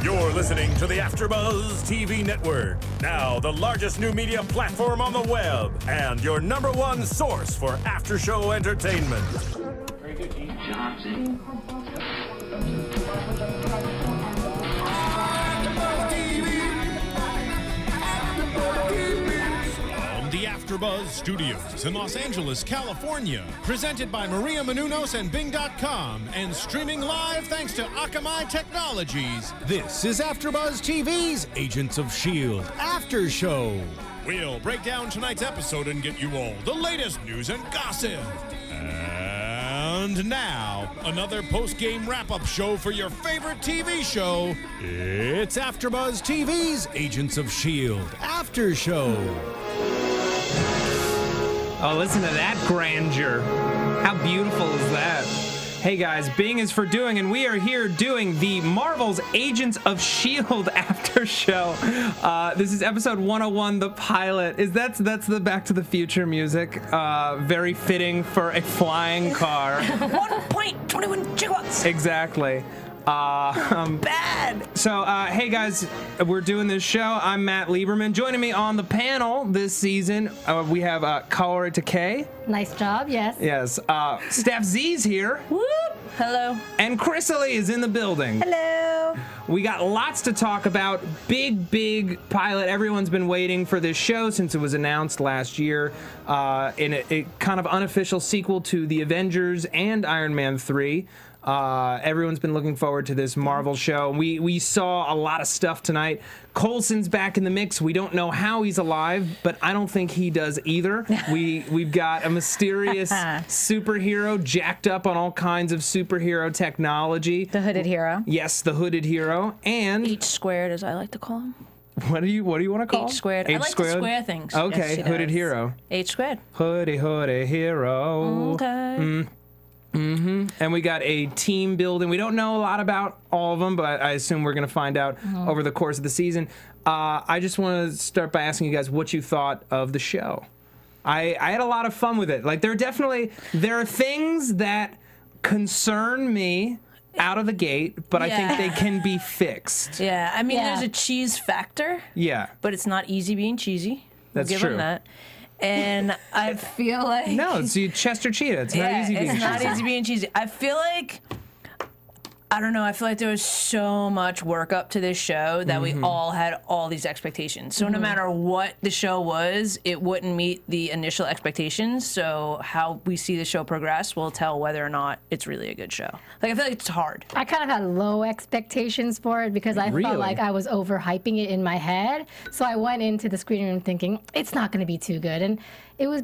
You're listening to the AfterBuzz TV network, now the largest new media platform on the web, and your #1 source for after-show entertainment. Very good, Johnson. The AfterBuzz Studios in Los Angeles, California. Presented by Maria Menounos and Bing.com and streaming live thanks to Akamai Technologies. This is AfterBuzz TV's Agents of S.H.I.E.L.D. After Show. We'll break down tonight's episode and get you all the latest news and gossip. And now, another post-game wrap-up show for your favorite TV show. It's AfterBuzz TV's Agents of S.H.I.E.L.D. After Show. Oh, listen to that grandeur. How beautiful is that? Hey guys, Bing is for doing, and we are here doing the Marvel's Agents of S.H.I.E.L.D. after show. This is episode 101, the pilot. That's the Back to the Future music. Very fitting for a flying car. 1.21 gigawatts. Exactly. Bad. So, hey guys, we're doing this show. I'm Matt Lieberman. Joining me on the panel this season, we have Kaori Takee. Nice job, yes. Yes. Stef Z's here. Whoop. Hello. And Krisily is in the building. Hello. We got lots to talk about. Big pilot. Everyone's been waiting for this show since it was announced last year in a kind of unofficial sequel to The Avengers and Iron Man 3. Everyone's been looking forward to this Marvel show. We saw a lot of stuff tonight. Coulson's back in the mix. We don't know how he's alive, but I don't think he does either. We've got a mysterious superhero jacked up on all kinds of superhero technology. The hooded hero. Yes, the hooded hero. And H squared, as I like to call him. what do you want to call H squared. I like to square things. Okay, yes, hooded does. hero. H squared. Hoodie hero. Okay. And we got a team building. We don't know a lot about all of them, but I assume we're going to find out over the course of the season. I just want to start by asking you guys what you thought of the show. I had a lot of fun with it. Like, there are things that concern me out of the gate, but I think they can be fixed. Yeah, I mean, there's a cheese factor. Yeah. But it's not easy being cheesy. That's We'll give true. him that. And I feel like... No, it's Chester Cheetah. It's not easy being it's not cheesy. easy being cheesy. I feel like... I don't know. I feel like there was so much work up to this show that we all had all these expectations. So no matter what the show was, it wouldn't meet the initial expectations. So how we see the show progress will tell whether or not it's really a good show. Like, I feel like it's hard. I kind of had low expectations for it because I felt like I was overhyping it in my head. So I went into the screening room thinking, it's not going to be too good. And it was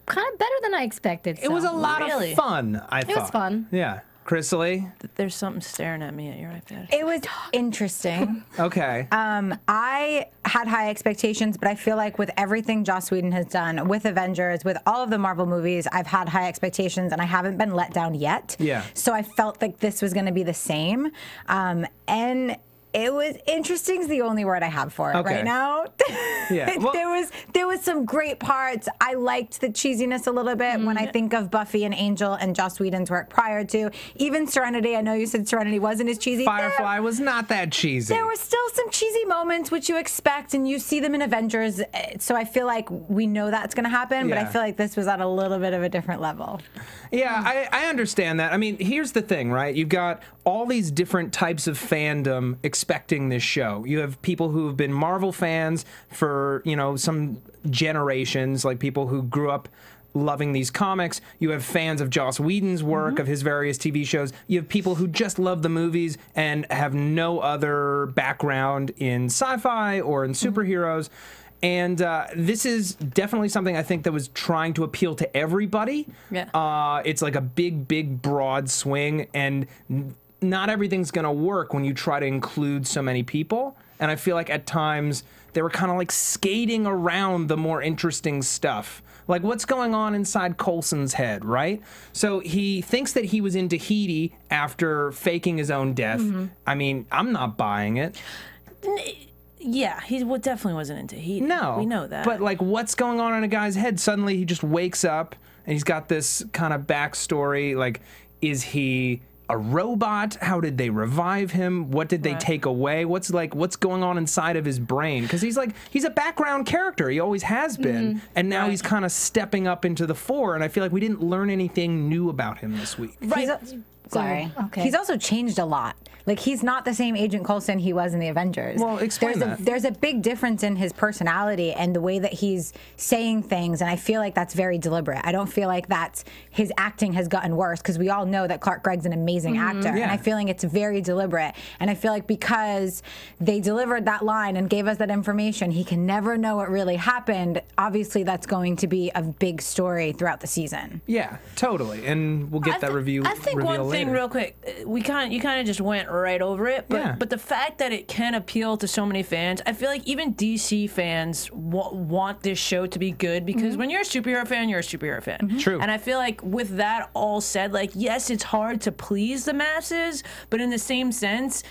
kind of better than I expected. It was a lot of fun, I thought. It was fun. Yeah. Krisily? There's something staring at me at your iPad. It was interesting. Okay. I had high expectations, but I feel like with everything Joss Whedon has done, with Avengers, with all of the Marvel movies, I've had high expectations, and I haven't been let down yet. Yeah. So I felt like this was going to be the same. And it was interesting is the only word I have for it right now. Yeah. Well, there was some great parts. I liked the cheesiness a little bit when I think of Buffy and Angel and Joss Whedon's work prior to. Even Serenity, I know you said Serenity wasn't as cheesy. Firefly was not that cheesy. There were still some cheesy moments which you expect, and you see them in Avengers. So I feel like we know that's going to happen, but I feel like this was at a little bit of a different level. Yeah, I understand that. I mean, here's the thing, right? You've got all these different types of fandom expecting this show. You have people who have been Marvel fans for, some generations, like people who grew up loving these comics. You have fans of Joss Whedon's work, of his various TV shows. You have people who just love the movies and have no other background in sci-fi or in superheroes. And this is definitely something I think that was trying to appeal to everybody. Yeah. It's like a big, broad swing, and not everything's going to work when you try to include so many people. And I feel like at times they were kind of like skating around the more interesting stuff. Like, what's going on inside Coulson's head, right? So he thinks that he was in Tahiti after faking his own death. I mean, I'm not buying it. Yeah, he definitely wasn't into Tahiti. No. We know that. But, like, what's going on in a guy's head? Suddenly he just wakes up and he's got this kind of backstory. Like, is he a robot? How did they revive him? What did they take away? What's going on inside of his brain? Because he's a background character. He always has been, and now he's kind of stepping up into the fore. And I feel like we didn't learn anything new about him this week. Right. Sorry. Okay. He's also changed a lot. Like, he's not the same Agent Coulson he was in the Avengers. Well, explain that. There's a big difference in his personality and the way that he's saying things, and I feel like that's very deliberate. I don't feel like his acting has gotten worse, because we all know that Clark Gregg's an amazing actor, and I feel like it's very deliberate. And I feel like because they delivered that line and gave us that information, he can never know what really happened. Obviously, that's going to be a big story throughout the season. Yeah, totally. And we'll get that review. I think one thing later. real quick, you kind of just went right over it, but the fact that it can appeal to so many fans, I feel like even DC fans want this show to be good, because when you're a superhero fan, you're a superhero fan. True. And I feel like with that all said, like, yes, it's hard to please the masses, but in the same sense,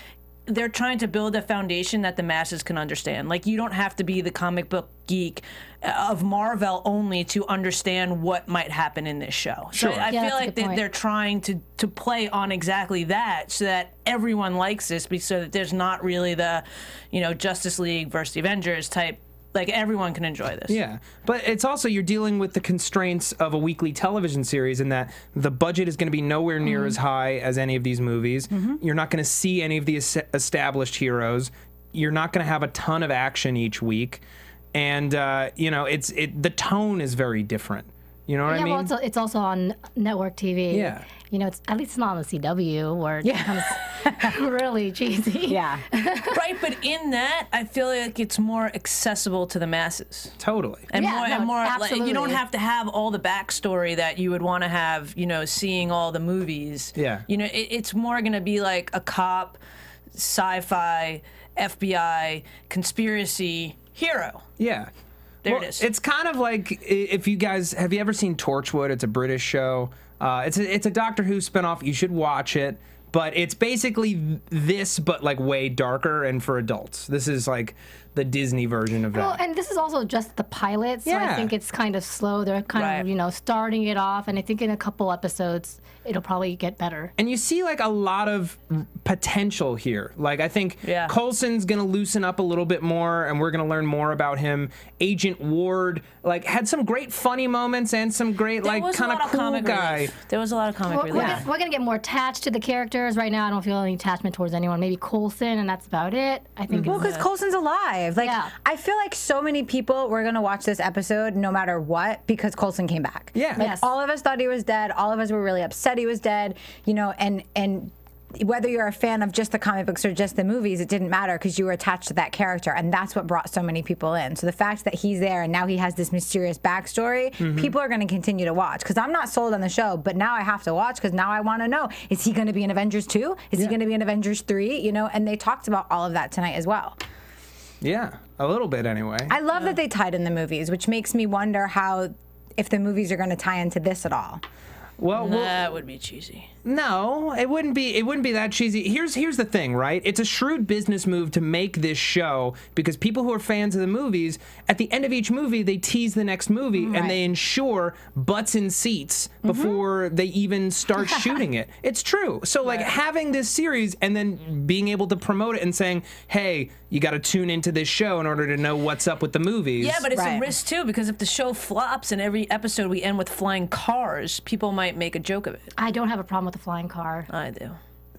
they're trying to build a foundation that the masses can understand. Like, you don't have to be the comic book geek of Marvel only to understand what might happen in this show. Sure. So I feel like they're trying to play on exactly that, so that everyone likes this, so that there's not really the, Justice League versus the Avengers type. Like, everyone can enjoy this. Yeah, but it's also, you're dealing with the constraints of a weekly television series, in that the budget is going to be nowhere near as high as any of these movies. You're not going to see any of the established heroes. You're not going to have a ton of action each week, and the tone is very different. You know what I mean? Well, it's also on network TV. Yeah. At least it's not on the CW, where it becomes really cheesy. Yeah. Right, but in that, I feel like it's more accessible to the masses. Totally. And more absolutely. like, you don't have to have all the backstory that you would want to have, seeing all the movies. Yeah. It's more going to be like a cop, sci-fi, FBI, conspiracy hero. Yeah. There it is. It's kind of like, if you guys, have you ever seen Torchwood? It's a British show. It's a Doctor Who spinoff. You should watch it. But it's basically this, but like way darker and for adults. This is like the Disney version of that. Well, and this is also just the pilot, so I think it's kind of slow. They're kind of, starting it off, and I think in a couple episodes, it'll probably get better. And you see like a lot of potential here. Like, I think Coulson's going to loosen up a little bit more, and we're going to learn more about him. Agent Ward, like, had some great funny moments and some great, like, kind of cool guy. Relief. There was a lot of comic relief. We're going to get more attached to the characters. Right now, I don't feel any attachment towards anyone. Maybe Coulson, and that's about it. I think. Well, because Coulson's alive. Like, I feel like so many people were going to watch this episode no matter what, because Coulson came back. Yeah. Like, all of us thought he was dead. All of us were really upset he was dead. And whether you're a fan of just the comic books or just the movies, it didn't matter, because you were attached to that character, and that's what brought so many people in. So the fact that he's there and now he has this mysterious backstory, people are going to continue to watch, because I'm not sold on the show, but now I have to watch, because now I want to know, is he going to be in Avengers 2? Is he going to be in Avengers 3? And they talked about all of that tonight as well. Yeah, a little bit anyway. I love that they tied in the movies, which makes me wonder if the movies are going to tie into this at all. Well, that would be cheesy. No, it wouldn't be that cheesy. Here's the thing, right? It's a shrewd business move to make this show, because people who are fans of the movies, at the end of each movie, they tease the next movie, and they ensure butts in seats before they even start shooting it. It's true. So, like, having this series and then being able to promote it and saying, hey, you got to tune into this show in order to know what's up with the movies. Yeah, but it's a risk, too, because if the show flops and every episode we end with flying cars, people might make a joke of it. I don't have a problem with the flying car. I do.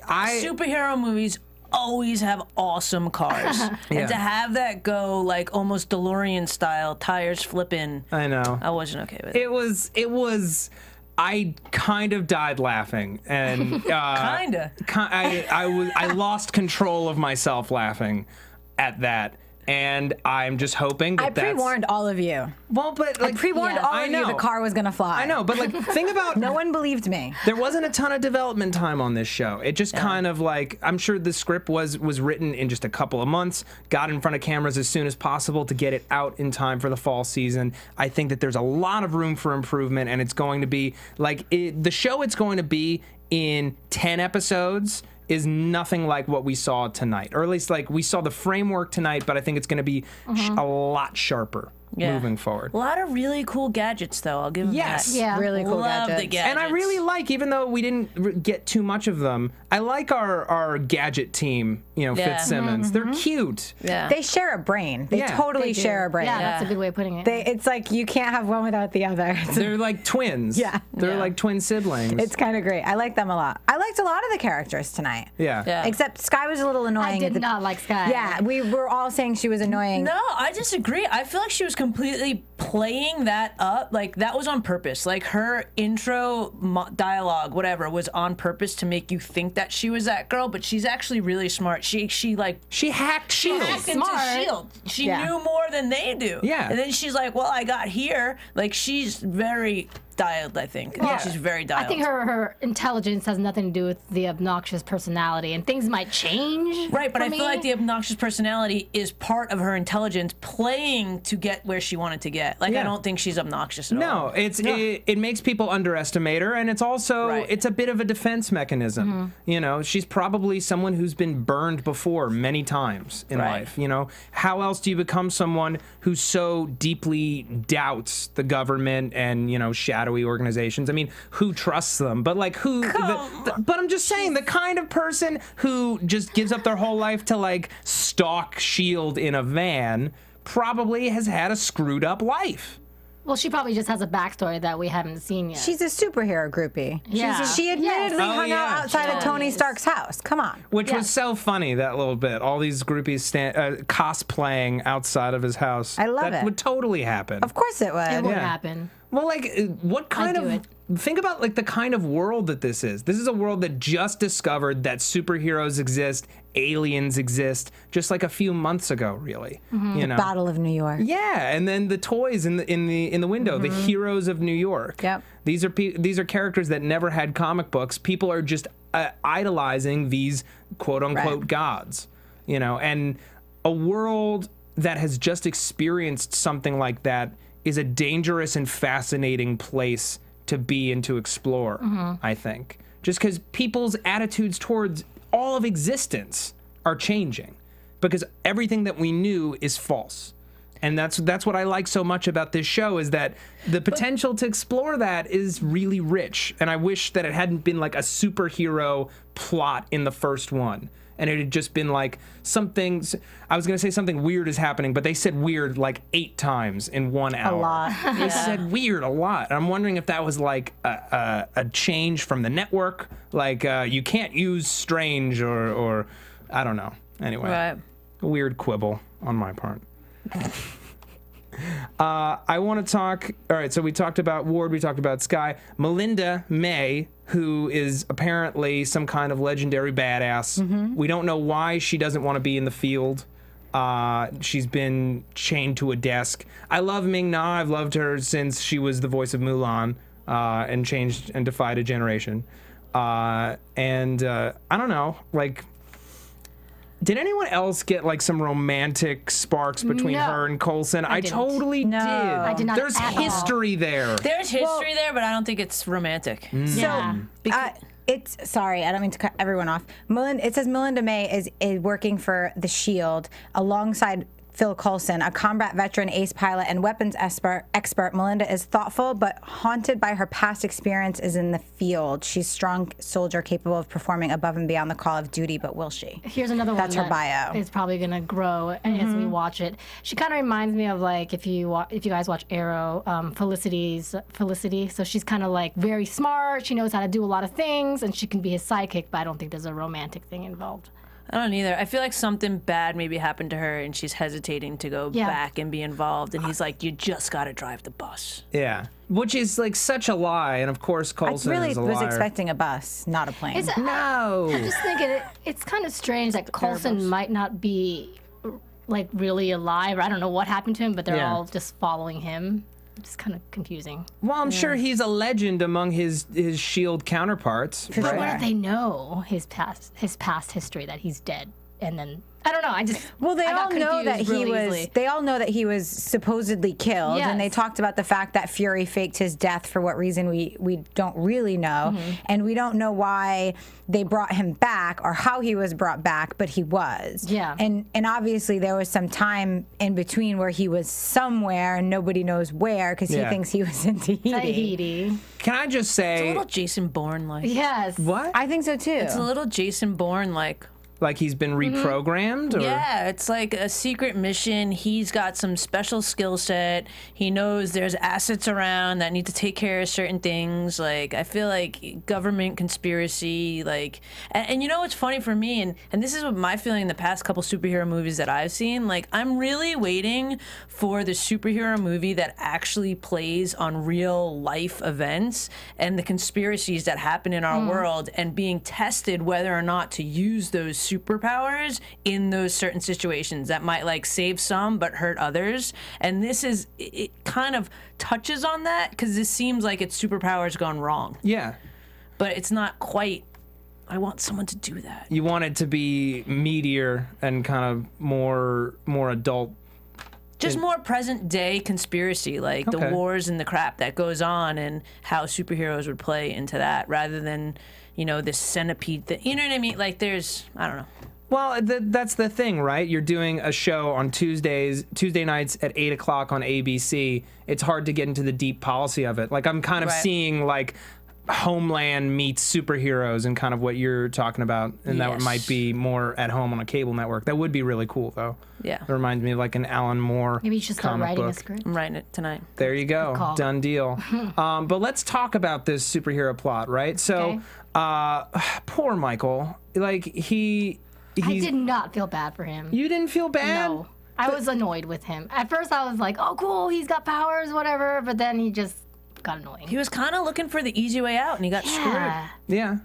Superhero movies always have awesome cars. And to have that go like almost DeLorean style, tires flipping, I know. I wasn't okay with it. It was I kind of died laughing, and kinda. I lost control of myself laughing at that. And I'm just hoping that I pre-warned all of you. Well, but like, I pre-warned all of you the car was going to fly. I know, but like, think about... No one believed me. There wasn't a ton of development time on this show. It just kind of like, I'm sure the script was written in just a couple of months, got in front of cameras as soon as possible to get it out in time for the fall season. I think that there's a lot of room for improvement, and it's going to be, like, the show it's going to be in 10 episodes is nothing like what we saw tonight. Or at least, like, we saw the framework tonight, but I think it's going to be a lot sharper. moving forward. A lot of really cool gadgets, though. I'll give them that. Yeah. Really cool Love gadgets. the gadgets. And I really like, even though we didn't get too much of them, I like our gadget team, Fitzsimmons. They're cute. Yeah. They share a brain. They totally share a brain. Yeah, that's a good way of putting it. It's like you can't have one without the other. They're like twins. Yeah. They're like twin siblings. It's kind of great. I like them a lot. I liked a lot of the characters tonight. Yeah. Except Sky was a little annoying. I did not like Sky. Yeah, we were all saying she was annoying. No, I disagree. I feel like she was completely playing that up. Like, that was on purpose. Like, her intro dialogue, whatever, was on purpose to make you think that she was that girl, but she's actually really smart. She hacked S.H.I.E.L.D. hacked into S.H.I.E.L.D. She knew more than they do. Yeah. And then she's like, well, I got here. Like, she's very dialed, I think. Yeah. She's very dialed. I think her intelligence has nothing to do with the obnoxious personality, and things might change. Right, but for I me. feel like the obnoxious personality is part of her intelligence playing to get where she wanted to get. Like, I don't think she's obnoxious at all. No, it makes people underestimate her, and it's also it's a bit of a defense mechanism. She's probably someone who's been burned before many times in life. How else do you become someone who so deeply doubts the government and shadowy organizations? I mean, who trusts them? But like, but I'm just saying, the kind of person who just gives up their whole life to like stalk S.H.I.E.L.D. in a van probably has had a screwed up life. Well, she probably just has a backstory that we haven't seen yet. She's a superhero groupie. Yeah. She admittedly hung out outside of Tony Stark's house. Come on. Which was so funny, that little bit. All these groupies cosplaying outside of his house. I love it. That would totally happen. Of course it would. It won't happen. Well, like, what kind of... Think about, like, the kind of world that this is. This is a world that just discovered that superheroes exist, aliens exist, just like a few months ago, really. The Battle of New York. Yeah, and then the toys in the window, the heroes of New York. Yep. These are characters that never had comic books. People are just idolizing these quote-unquote gods, and a world that has just experienced something like that is a dangerous and fascinating place to be and to explore, I think. Just because people's attitudes towards all of existence are changing, because everything that we knew is false. And that's what I like so much about this show, is that the potential to explore that is really rich. And I wish that it hadn't been like a superhero plot in the first one, and it had just been like something. I was going to say something weird is happening, but they said weird like 8 times in 1 hour. A lot. They said weird a lot. And I'm wondering if that was like a change from the network. Like, you can't use strange or I don't know. Anyway, a weird quibble on my part. I want to talk. All right, so we talked about Ward, we talked about Sky. Melinda May, who is apparently some kind of legendary badass. We don't know why she doesn't want to be in the field. She's been chained to a desk. I love Ming-Na. I've loved her since she was the voice of Mulan, and changed and defied a generation. I don't know, like, did anyone else get like some romantic sparks between her and Coulson? I totally did. I did not. There's history there. There's history there, but I don't think it's romantic. Yeah. It's sorry, I don't mean to cut everyone off. It says Melinda May is working for the S.H.I.E.L.D. alongside Phil Coulson, a combat veteran, ace pilot, and weapons expert. Melinda is thoughtful but haunted by her past experiences in the field. She's a strong soldier capable of performing above and beyond the call of duty, but will she? Here's another one. That's her bio. It's probably gonna grow as we watch it. She kind of reminds me of, like, if you guys watch Arrow, Felicity. So she's kind of like very smart. She knows how to do a lot of things, and she can be his sidekick. But I don't think there's a romantic thing involved. I don't either. I feel like something bad maybe happened to her, and she's hesitating to go back and be involved. And he's like, "You just got to drive the bus." Yeah, which is like such a lie. And of course, Coulson I really is a was liar. expecting a bus, not a plane. No. I'm just thinking it's kind of strange that Coulson might not be like really alive. I don't know what happened to him, but they're all just following him. It's kind of confusing. Well, I'm sure he's a legend among his S.H.I.E.L.D. counterparts. But what if they know his past history, that he's dead? and then I don't know. They I all got know that confused really easily. They all know that he was supposedly killed, Yes. and they talked about the fact that Fury faked his death for what reason we don't really know, and we don't know why they brought him back or how he was brought back, but he was. Yeah. And obviously there was some time in between where he was somewhere and nobody knows where because he thinks he was in Tahiti. Can I just say, It's a little Jason Bourne-like. Yes. what? I think so too. It's a little Jason Bourne-like. Like he's been reprogrammed? Or? Yeah, it's like a secret mission. He's got some special skill set. He knows there's assets around that need to take care of certain things. Like, I feel like government conspiracy, like, and you know what's funny for me, and this is what my feeling in the past couple superhero movies that I've seen, like, I'm really waiting for the superhero movie that actually plays on real life events and the conspiracies that happen in our world and being tested whether or not to use those superpowers in those certain situations that might like save some but hurt others. And this is, it kind of touches on that because this seems like it's superpowers gone wrong. Yeah. But it's not quite. I want someone to do that. You want it to be meatier and kind of more adult. Just more present day conspiracy, like the wars and the crap that goes on and how superheroes would play into that rather than, you know, this centipede thing. You know what I mean? Like there's, I don't know. Well, that's the thing, right? You're doing a show on Tuesday nights at 8 o'clock on ABC. It's hard to get into the deep policy of it. Like I'm kind of seeing like Homeland meets superheroes and kind of what you're talking about, and that might be more at home on a cable network. That would be really cool, though. Yeah. It reminds me of like an Alan Moore. Maybe you should start writing a script. I'm writing it tonight. There you go. Done deal. But let's talk about this superhero plot, right? So, poor Michael. Like I did not feel bad for him. You didn't feel bad? No. I was annoyed with him. At first I was like, oh cool, he's got powers, whatever, but then he just got annoying. He was kind of looking for the easy way out and he got screwed. Yeah.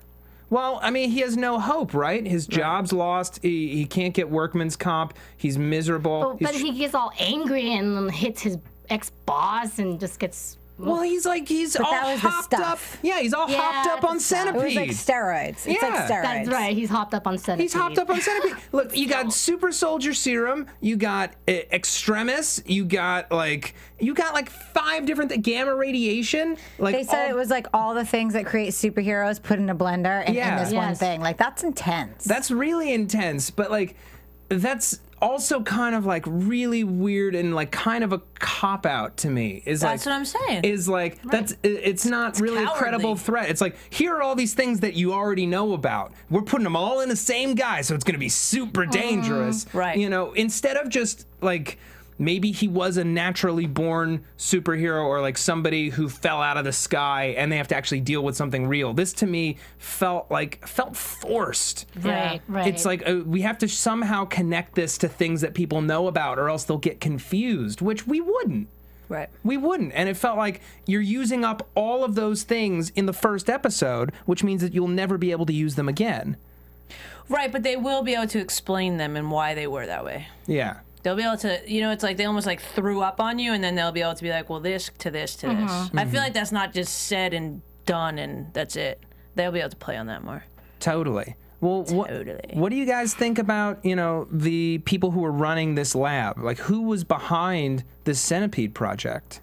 Well, I mean, he has no hope, right? His job's lost. He can't get workman's comp. He's miserable. But he gets all angry and hits his ex-boss and just gets... Well, he's all hopped up. Yeah, he's all hopped up on Centipede. It was like steroids. It's like steroids. That's right. He's hopped up on Centipede. Look, you got super soldier serum. You got extremis. You got like 5 different gamma radiation. Like they said it was like all the things that create superheroes put in a blender and in this one thing. Like that's intense. That's really intense. But like that's also kind of like really weird and like kind of a cop out to me. That's what I'm saying. Is like it's not really cowardly. a credible threat. It's like here are all these things that you already know about. We're putting them all in the same guy, so it's going to be super dangerous. Right. You know, instead of just like maybe he was a naturally born superhero or like somebody who fell out of the sky and they have to actually deal with something real. This to me felt forced. Right. It's like we have to somehow connect this to things that people know about or else they'll get confused, which we wouldn't. Right. We wouldn't. And it felt like you're using up all of those things in the first episode, which means that you'll never be able to use them again. Right, but they will be able to explain them and why they were that way. Yeah. They'll be able to, you know, it's like they almost like threw up on you, and then they'll be able to be like, well, this to this to this. I feel like that's not just said and done, and that's it. They'll be able to play on that more. Totally. Well, Totally. what do you guys think about, you know, the people who were running this lab? Like, who was behind this Centipede project?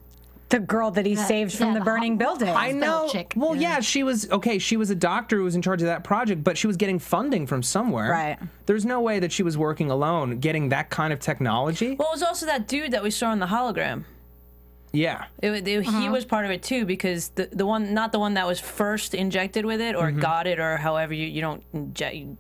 The girl that he saved from the burning building. I know. Chick. Well, yeah, she was a doctor who was in charge of that project, but she was getting funding from somewhere. Right. There's no way that she was working alone, getting that kind of technology. Well, it was also that dude that we saw on the hologram. Yeah. He was part of it too, because the one, not the one that was first injected with it or got it, or however you don't inject, you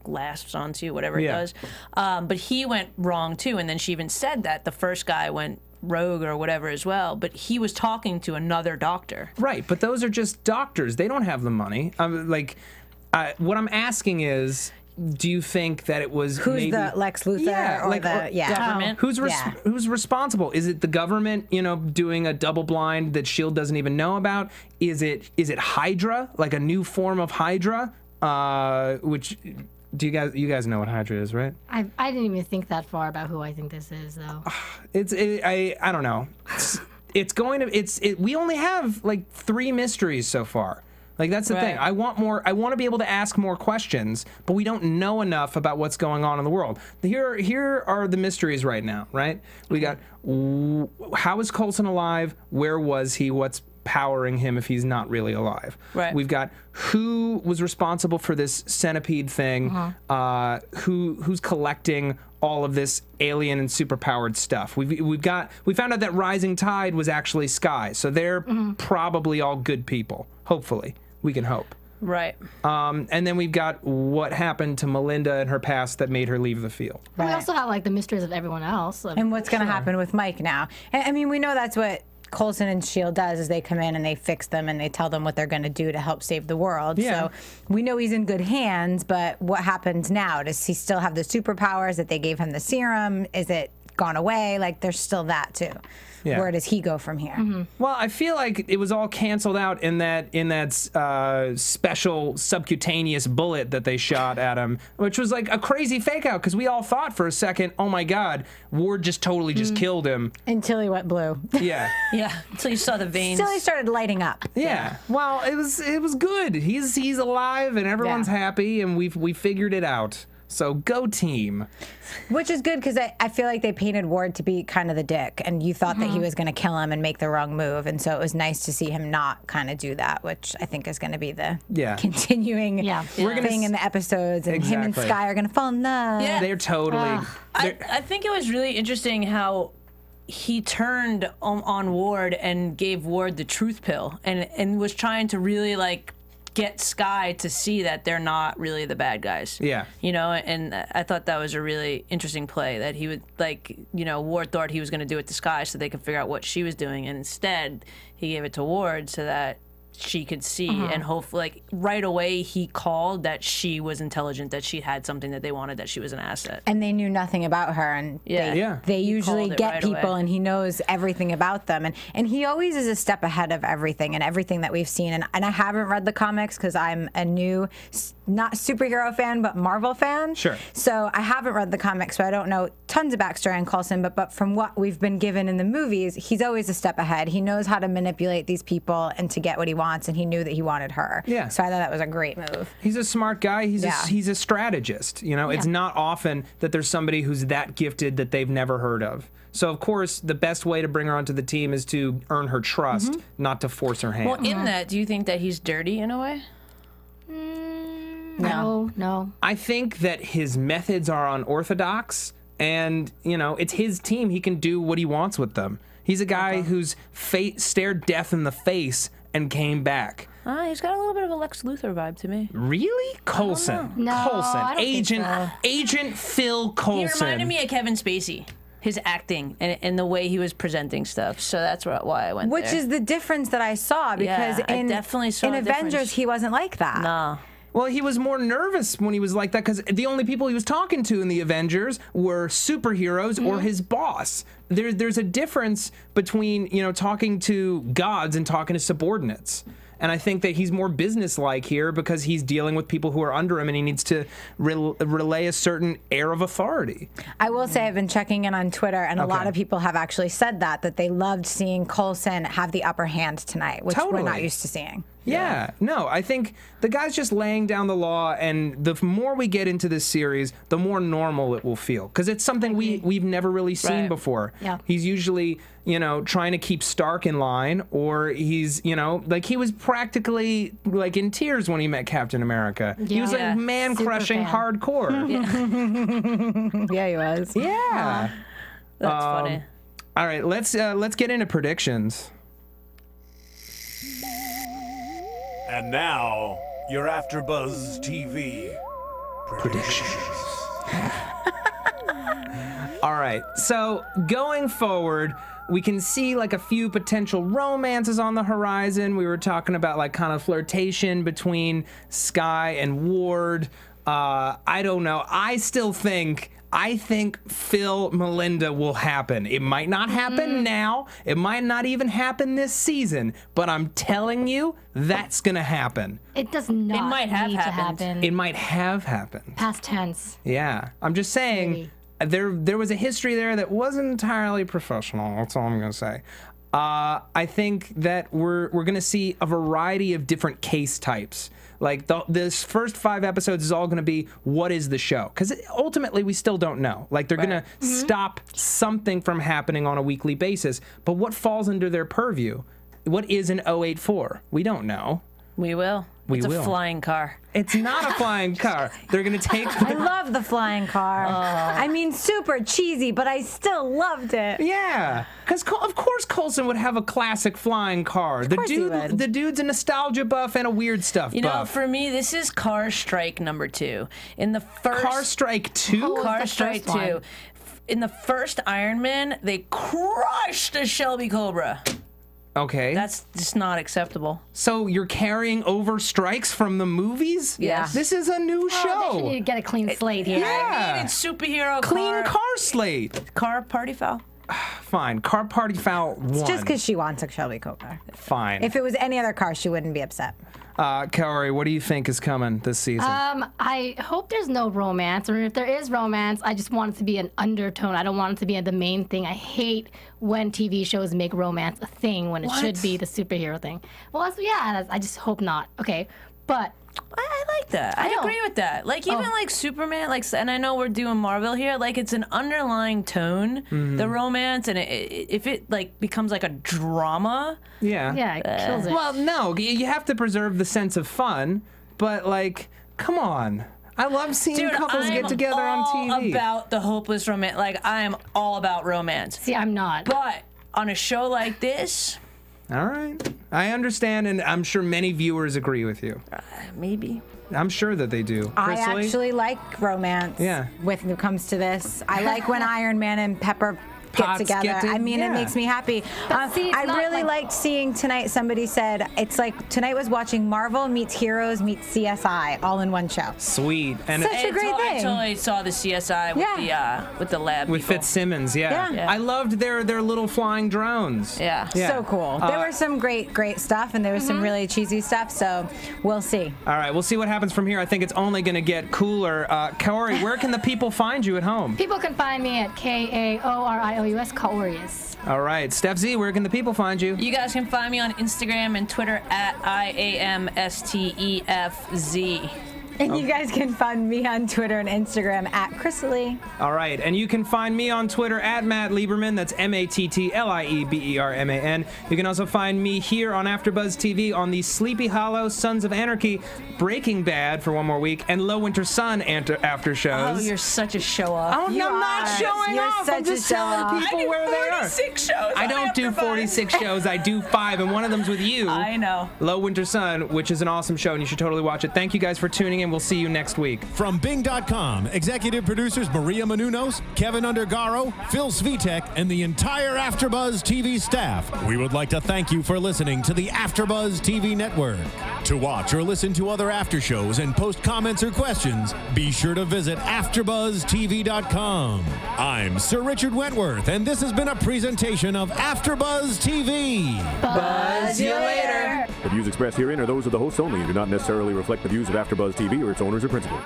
lasts onto you, whatever it does. But he went wrong too, and then she even said that the first guy went rogue or whatever as well, but he was talking to another doctor. Right, but those are just doctors. They don't have the money. What I'm asking is, do you think that it was who's the Lex Luthor or the government? Who's responsible? Is it the government, you know, doing a double blind that S.H.I.E.L.D. doesn't even know about? Is it Hydra, like a new form of Hydra? Which you guys know what Hydra is, right? I didn't even think that far about who I think this is, though. I don't know. We only have like 3 mysteries so far. Like, that's the thing. I want more. I want to be able to ask more questions, but we don't know enough about what's going on in the world. Here are the mysteries right now, right? We got, how is Coulson alive? Where was he? What's powering him if he's not really alive? Right. We've got who was responsible for this centipede thing, who's collecting all of this alien and superpowered stuff. We found out that Rising Tide was actually Sky, so they're probably all good people. Hopefully, we can hope. Right. And then we've got what happened to Melinda and her past that made her leave the field. Right. We also have like the mysteries of everyone else, and what's going to happen with Mike now. And, I mean, we know that's what Coulson and S.H.I.E.L.D. does, is they come in and they fix them and they tell them what they're going to do to help save the world. Yeah. So we know he's in good hands, but what happens now? Does he still have the superpowers that they gave him the serum? Is it gone away? Like, there's still that too. Yeah. Where does he go from here? Well, I feel like it was all canceled out in that special subcutaneous bullet that they shot at him, which was like a crazy fake out, because we all thought for a second, oh my God, Ward just totally just killed him. Until he went blue. Yeah. Yeah. Until you saw the veins. Until he started lighting up. Yeah. Well, it was good. He's alive and everyone's happy, and we figured it out. So go team. Which is good, because I feel like they painted Ward to be kind of the dick, and you thought that he was going to kill him and make the wrong move, and so it was nice to see him not kind of do that, which I think is going to be the continuing thing in the episodes, and him and Sky are going to fall in love. Yeah. They're totally... I think it was really interesting how he turned on Ward and gave Ward the truth pill, and was trying to really, like, get Sky to see that they're not really the bad guys. Yeah. You know, and I thought that was a really interesting play, that he would, like, you know, Ward thought he was going to do it to Sky so they could figure out what she was doing, and instead he gave it to Ward so that she could see, and hopefully, like, right away he called that she was intelligent, that she had something that they wanted, that she was an asset. And they knew nothing about her, and they usually get people, and he knows everything about them, and he always is a step ahead of everything and everything that we've seen. And I haven't read the comics because I'm a new, not superhero fan, but Marvel fan. Sure. So I haven't read the comics, so I don't know tons of backstory on Coulson, but from what we've been given in the movies, he's always a step ahead. He knows how to manipulate these people and to get what he wants, and he knew that he wanted her. Yeah. So I thought that was a great move. He's a smart guy. He's a strategist. You know, it's not often that there's somebody who's that gifted that they've never heard of. So, of course, the best way to bring her onto the team is to earn her trust, not to force her hand. Well, in that, do you think that he's dirty in a way? No. I think that his methods are unorthodox, and, you know, it's his team. He can do what he wants with them. He's a guy whose fate stared death in the face and came back. He's got a little bit of a Lex Luthor vibe to me. Really? Coulson. No, Coulson. I don't think so. Agent Phil Coulson. He reminded me of Kevin Spacey. His acting and the way he was presenting stuff. So that's why I went there. Which is the difference that I saw, because I definitely saw in a Avengers difference. he wasn't like that. No. Well, he was more nervous when he was like that, because the only people he was talking to in the Avengers were superheroes or his boss. There's a difference between, you know, talking to gods and talking to subordinates. And I think that he's more businesslike here because he's dealing with people who are under him, and he needs to relay a certain air of authority. I will say I've been checking in on Twitter, and a lot of people have actually said that they loved seeing Coulson have the upper hand tonight, which we're not used to seeing. Yeah, no, I think the guy's just laying down the law, and the more we get into this series, the more normal it will feel, because it's something we've never really seen before. Yeah. He's usually, you know, trying to keep Stark in line, or he's, you know, like he was practically like in tears when he met Captain America. Yeah. He was like man-crushing hardcore. Yeah, he was. Yeah. That's funny. All right, let's get into predictions. And now, your AfterBuzz TV predictions. All right, so going forward, we can see like a few potential romances on the horizon. We were talking about like kind of flirtation between Sky and Ward. I don't know. I think Phil Melinda will happen. It might not happen now. It might not even happen this season. But I'm telling you, that's gonna happen. It does not It might have need to happened. happen. It might have happened. Past tense. Yeah, I'm just saying. Maybe. There was a history there that wasn't entirely professional. That's all I'm gonna say. I think that we're going to see a variety of different case types. Like this first 5 episodes is all going to be what is the show? Because ultimately we still don't know. Like they're going to stop something from happening on a weekly basis. But what falls under their purview? What is an 084? We don't know. We will. It's a flying car. It's not a flying car. They're going to take... I love the flying car. I mean, super cheesy, but I still loved it. Yeah. Because, of course, Coulson would have a classic flying car. Of course he would. The dude's a nostalgia buff and a weird stuff buff. You know, for me, this is Car Strike number 2. In the first... Car Strike 2? Car Strike 2. In the first Iron Man, they crushed a Shelby Cobra. Okay. That's just not acceptable. So you're carrying over strikes from the movies? Yes. This is a new show. They need to get a clean slate here. I mean, it's superhero clean car slate. Car party foul. Fine. Car party foul 1. It's just because she wants a Shelby Cobra. Fine. If it was any other car, she wouldn't be upset. Kaori, what do you think is coming this season? I hope there's no romance, or if there is romance, I just want it to be an undertone. I don't want it to be the main thing. I hate when TV shows make romance a thing when it should be the superhero thing. Well, I just hope not. Okay, but I like that. I agree with that. Like even like Superman, like, and I know we're doing Marvel here. Like it's an underlying tone, the romance, and if it like becomes like a drama, it kills it. Well, no, you have to preserve the sense of fun, but like, come on. I love seeing couples get together on TV. I'm all about the hopeless romance. Like I am all about romance. See, I'm not. But on a show like this. All right. I understand, and I'm sure many viewers agree with you. Maybe. I'm sure that they do. I Krisily? actually like romance when it comes to this. I like when Iron Man and Pepper get together. I mean, it makes me happy. I really liked seeing tonight, somebody said, it's like tonight was watching Marvel meets Heroes meets CSI all in one show. Sweet. And such a great thing. I totally saw the CSI with the lab with people. Fitzsimmons, I loved their little flying drones. Yeah. So cool. There was some great stuff, and there was some really cheesy stuff, so we'll see. All right, we'll see what happens from here. I think it's only going to get cooler. Kaori, where can the people find you at home? People can find me at KAORIOUS, Kaorius. All right, Stef Z, where can the people find you? You guys can find me on Instagram and Twitter at IAMSTEFZ. And you guys can find me on Twitter and Instagram at Krisily. All right, and you can find me on Twitter at Matt Lieberman. That's MATTLIEBERMAN. You can also find me here on AfterBuzz TV on the Sleepy Hollow, Sons of Anarchy, Breaking Bad for one more week, and Low Winter Sun after shows. Oh, you're such a show-off. I'm not showing off. I'm just telling people where they are. 46 shows. I don't do 46 shows. I do 5, and one of them's with you. I know. Low Winter Sun, which is an awesome show, and you should totally watch it. Thank you guys for tuning in. We'll see you next week. From Bing.com, executive producers Maria Menounos, Kevin Undergaro, Phil Svitek, and the entire AfterBuzz TV staff, we would like to thank you for listening to the AfterBuzz TV network. To watch or listen to other after shows and post comments or questions, be sure to visit AfterBuzzTV.com. I'm Sir Richard Wentworth, and this has been a presentation of AfterBuzz TV. Buzz you later. The views expressed herein are those of the hosts only and do not necessarily reflect the views of AfterBuzz TV or its owners or principals.